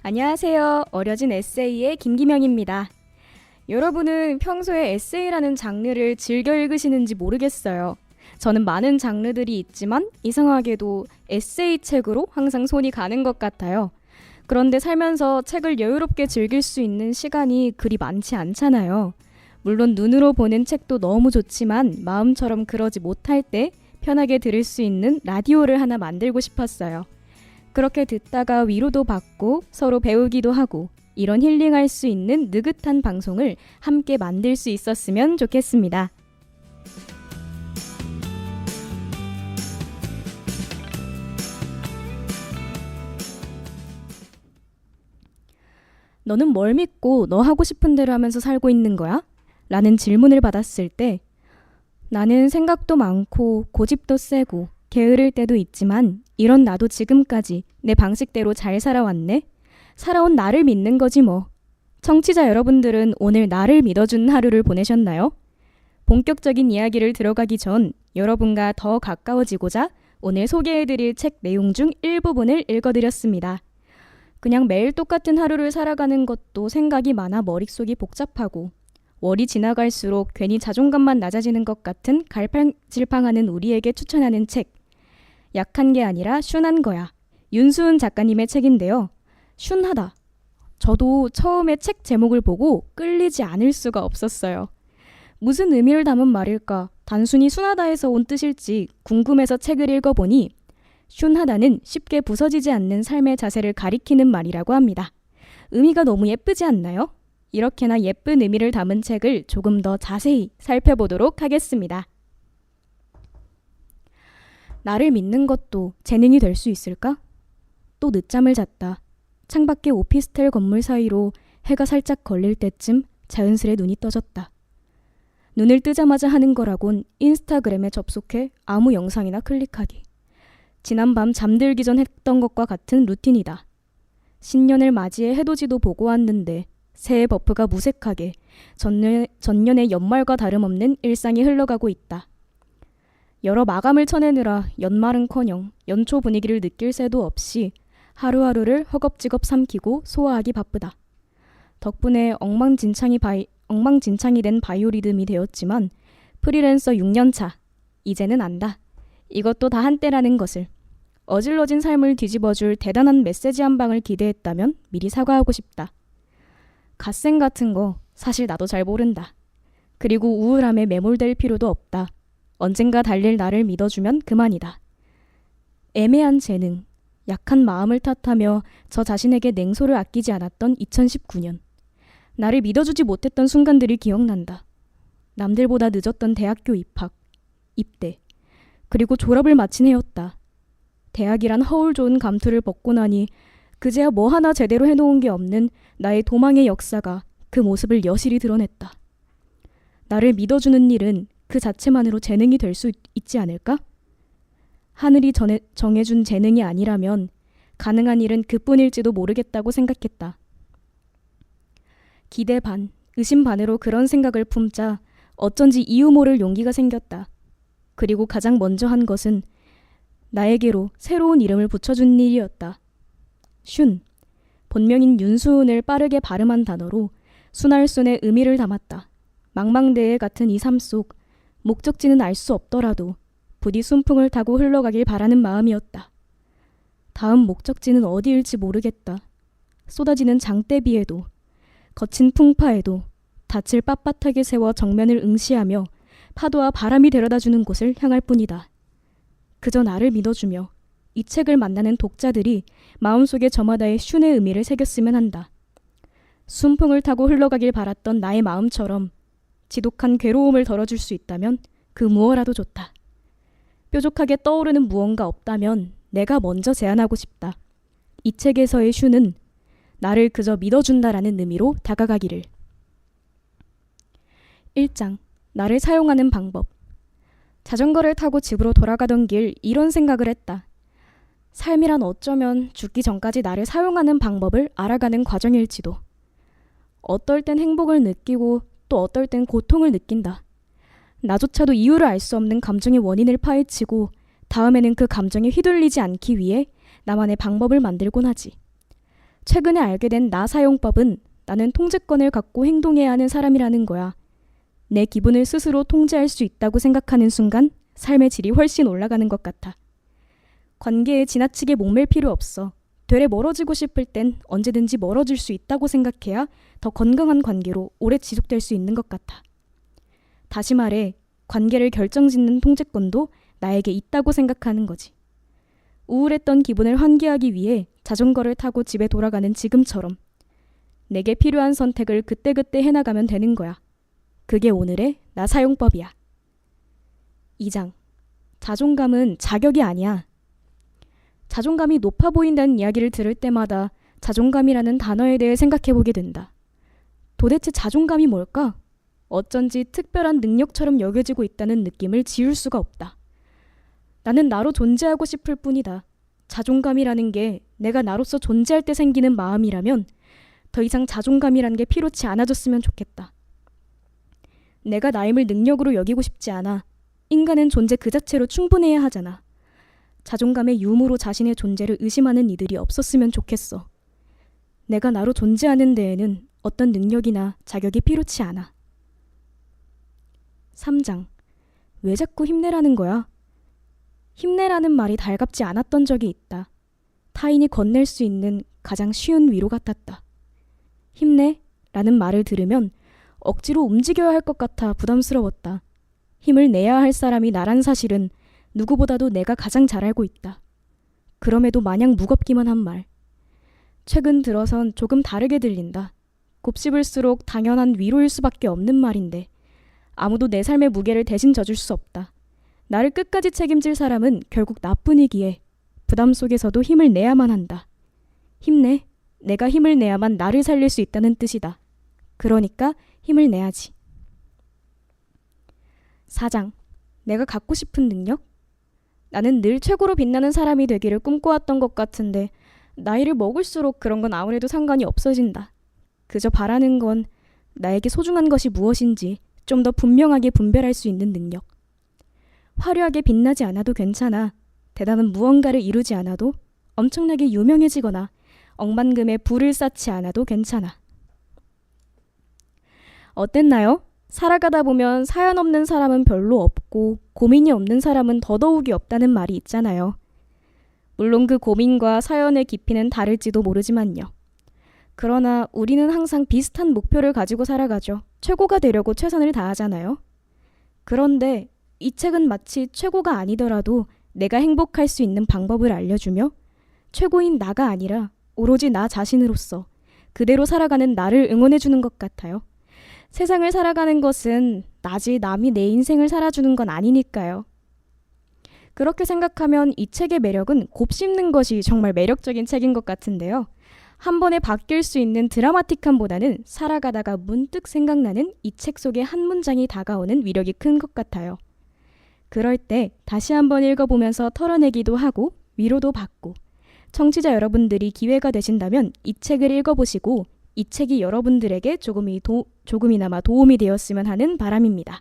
안녕하세요. 어려진 에세이의 김기명입니다. 여러분은 평소에 에세이라는 장르를 즐겨 읽으시는지 모르겠어요. 저는 많은 장르들이 있지만 이상하게도 에세이 책으로 항상 손이 가는 것 같아요. 그런데 살면서 책을 여유롭게 즐길 수 있는 시간이 그리 많지 않잖아요. 물론 눈으로 보는 책도 너무 좋지만 마음처럼 그러지 못할 때 편하게 들을 수 있는 라디오를 하나 만들고 싶었어요. 그렇게 듣다가 위로도 받고 서로 배우기도 하고 이런 힐링할 수 있는 느긋한 방송을 함께 만들 수 있었으면 좋겠습니다. 너는 뭘 믿고 너 하고 싶은 대로 하면서 살고 있는 거야? 라는 질문을 받았을 때 나는 생각도 많고 고집도 세고 게으를 때도 있지만 이런 나도 지금까지 내 방식대로 잘 살아왔네. 살아온 나를 믿는 거지 뭐. 청취자 여러분들은 오늘 나를 믿어준 하루를 보내셨나요? 본격적인 이야기를 들어가기 전 여러분과 더 가까워지고자 오늘 소개해드릴 책 내용 중 일부분을 읽어드렸습니다. 그냥 매일 똑같은 하루를 살아가는 것도 생각이 많아 머릿속이 복잡하고 월이 지나갈수록 괜히 자존감만 낮아지는 것 같은 갈팡질팡하는 우리에게 추천하는 책. 약한 게 아니라 슌한 거야. 윤수은 작가님의 책인데요. 슌하다. 저도 처음에 책 제목을 보고 끌리지 않을 수가 없었어요. 무슨 의미를 담은 말일까? 단순히 순하다에서 온 뜻일지 궁금해서 책을 읽어보니 슌하다는 쉽게 부서지지 않는 삶의 자세를 가리키는 말이라고 합니다. 의미가 너무 예쁘지 않나요? 이렇게나 예쁜 의미를 담은 책을 조금 더 자세히 살펴보도록 하겠습니다. 나를 믿는 것도 재능이 될 수 있을까? 또 늦잠을 잤다. 창밖의 오피스텔 건물 사이로 해가 살짝 걸릴 때쯤 자연스레 눈이 떠졌다. 눈을 뜨자마자 하는 거라곤 인스타그램에 접속해 아무 영상이나 클릭하기. 지난밤 잠들기 전 했던 것과 같은 루틴이다. 신년을 맞이해 해돋이도 보고 왔는데 새해 버프가 무색하게 전년의 연말과 다름없는 일상이 흘러가고 있다. 여러 마감을 쳐내느라 연말은커녕 연초 분위기를 느낄 새도 없이 하루하루를 허겁지겁 삼키고 소화하기 바쁘다. 덕분에 엉망진창이 된 바이오리듬이 되었지만 프리랜서 6년차. 이제는 안다. 이것도 다 한때라는 것을. 어질러진 삶을 뒤집어줄 대단한 메시지 한 방을 기대했다면 미리 사과하고 싶다. 갓생 같은 거 사실 나도 잘 모른다. 그리고 우울함에 매몰될 필요도 없다. 언젠가 달릴 나를 믿어주면 그만이다. 애매한 재능, 약한 마음을 탓하며 저 자신에게 냉소를 아끼지 않았던 2019년. 나를 믿어주지 못했던 순간들이 기억난다. 남들보다 늦었던 대학교 입학, 입대, 그리고 졸업을 마친 해였다. 대학이란 허울 좋은 감투를 벗고 나니 그제야 뭐 하나 제대로 해놓은 게 없는 나의 도망의 역사가 그 모습을 여실히 드러냈다. 나를 믿어주는 일은 그 자체만으로 재능이 될 수 있지 않을까? 하늘이 정해준 재능이 아니라면 가능한 일은 그뿐일지도 모르겠다고 생각했다. 기대 반, 의심 반으로 그런 생각을 품자 어쩐지 이유 모를 용기가 생겼다. 그리고 가장 먼저 한 것은 나에게로 새로운 이름을 붙여준 일이었다. 슌, 본명인 윤수은을 빠르게 발음한 단어로 순할순의 의미를 담았다. 망망대해 같은 이 삶 속 목적지는 알 수 없더라도 부디 순풍을 타고 흘러가길 바라는 마음이었다. 다음 목적지는 어디일지 모르겠다. 쏟아지는 장대비에도 거친 풍파에도 닻을 빳빳하게 세워 정면을 응시하며 파도와 바람이 데려다주는 곳을 향할 뿐이다. 그저 나를 믿어주며 이 책을 만나는 독자들이 마음속에 저마다의 슌의 의미를 새겼으면 한다. 순풍을 타고 흘러가길 바랐던 나의 마음처럼 지독한 괴로움을 덜어줄 수 있다면 그 무엇라도 좋다. 뾰족하게 떠오르는 무언가 없다면 내가 먼저 제안하고 싶다. 이 책에서의 슌은 나를 그저 믿어준다라는 의미로 다가가기를. 1장. 나를 사용하는 방법. 자전거를 타고 집으로 돌아가던 길 이런 생각을 했다. 삶이란 어쩌면 죽기 전까지 나를 사용하는 방법을 알아가는 과정일지도. 어떨 땐 행복을 느끼고 또 어떨 땐 고통을 느낀다. 나조차도 이유를 알 수 없는 감정의 원인을 파헤치고 다음에는 그 감정에 휘둘리지 않기 위해 나만의 방법을 만들곤 하지. 최근에 알게 된 나 사용법은 나는 통제권을 갖고 행동해야 하는 사람이라는 거야. 내 기분을 스스로 통제할 수 있다고 생각하는 순간 삶의 질이 훨씬 올라가는 것 같아. 관계에 지나치게 목맬 필요 없어. 되레 멀어지고 싶을 땐 언제든지 멀어질 수 있다고 생각해야 더 건강한 관계로 오래 지속될 수 있는 것 같아. 다시 말해, 관계를 결정짓는 통제권도 나에게 있다고 생각하는 거지. 우울했던 기분을 환기하기 위해 자전거를 타고 집에 돌아가는 지금처럼 내게 필요한 선택을 그때그때 해나가면 되는 거야. 그게 오늘의 나 사용법이야. 2장. 자존감은 자격이 아니야. 자존감이 높아 보인다는 이야기를 들을 때마다 자존감이라는 단어에 대해 생각해보게 된다. 도대체 자존감이 뭘까? 어쩐지 특별한 능력처럼 여겨지고 있다는 느낌을 지울 수가 없다. 나는 나로 존재하고 싶을 뿐이다. 자존감이라는 게 내가 나로서 존재할 때 생기는 마음이라면 더 이상 자존감이라는 게 필요치 않아졌으면 좋겠다. 내가 나임을 능력으로 여기고 싶지 않아. 인간은 존재 그 자체로 충분해야 하잖아. 자존감의 유무로 자신의 존재를 의심하는 이들이 없었으면 좋겠어. 내가 나로 존재하는 데에는 어떤 능력이나 자격이 필요치 않아. 3장. 왜 자꾸 힘내라는 거야? 힘내라는 말이 달갑지 않았던 적이 있다. 타인이 건넬 수 있는 가장 쉬운 위로 같았다. 힘내? 라는 말을 들으면 억지로 움직여야 할 것 같아 부담스러웠다. 힘을 내야 할 사람이 나란 사실은 누구보다도 내가 가장 잘 알고 있다. 그럼에도 마냥 무겁기만 한 말. 최근 들어선 조금 다르게 들린다. 곱씹을수록 당연한 위로일 수밖에 없는 말인데 아무도 내 삶의 무게를 대신 져줄 수 없다. 나를 끝까지 책임질 사람은 결국 나뿐이기에 부담 속에서도 힘을 내야만 한다. 힘내. 내가 힘을 내야만 나를 살릴 수 있다는 뜻이다. 그러니까 힘을 내야지. 4장. 내가 갖고 싶은 능력? 나는 늘 최고로 빛나는 사람이 되기를 꿈꿔왔던 것 같은데 나이를 먹을수록 그런 건 아무래도 상관이 없어진다. 그저 바라는 건 나에게 소중한 것이 무엇인지 좀 더 분명하게 분별할 수 있는 능력. 화려하게 빛나지 않아도 괜찮아. 대단한 무언가를 이루지 않아도, 엄청나게 유명해지거나 억만금의 부를 쌓지 않아도 괜찮아. 어땠나요? 살아가다 보면 사연 없는 사람은 별로 없고 고민이 없는 사람은 더더욱이 없다는 말이 있잖아요. 물론 그 고민과 사연의 깊이는 다를지도 모르지만요. 그러나 우리는 항상 비슷한 목표를 가지고 살아가죠. 최고가 되려고 최선을 다하잖아요. 그런데 이 책은 마치 최고가 아니더라도 내가 행복할 수 있는 방법을 알려주며 최고인 나가 아니라 오로지 나 자신으로서 그대로 살아가는 나를 응원해주는 것 같아요. 세상을 살아가는 것은 나지 남이 내 인생을 살아주는 건 아니니까요. 그렇게 생각하면 이 책의 매력은 곱씹는 것이 정말 매력적인 책인 것 같은데요. 한 번에 바뀔 수 있는 드라마틱함보다는 살아가다가 문득 생각나는 이 책 속의 한 문장이 다가오는 위력이 큰 것 같아요. 그럴 때 다시 한번 읽어보면서 털어내기도 하고 위로도 받고 청취자 여러분들이 기회가 되신다면 이 책을 읽어보시고 이 책이 여러분들에게 조금이나마 도움이 되었으면 하는 바람입니다.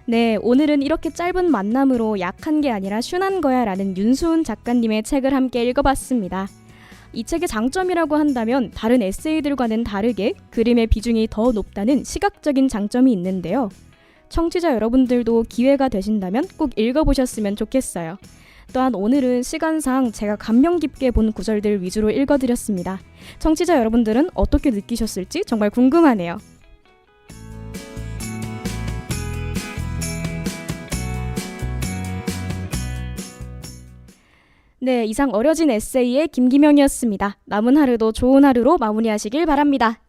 네, 오늘은 이렇게 짧은 만남으로 약한 게 아니라 슌한 거야 라는 윤수은 작가님의 책을 함께 읽어봤습니다. 이 책의 장점이라고 한다면 다른 에세이들과는 다르게 그림의 비중이 더 높다는 시각적인 장점이 있는데요. 청취자 여러분들도 기회가 되신다면 꼭 읽어보셨으면 좋겠어요. 또한 오늘은 시간상 제가 감명 깊게 본 구절들 위주로 읽어드렸습니다. 청취자 여러분들은 어떻게 느끼셨을지 정말 궁금하네요. 네, 이상 어려진 에세이의 김기명이었습니다. 남은 하루도 좋은 하루로 마무리하시길 바랍니다.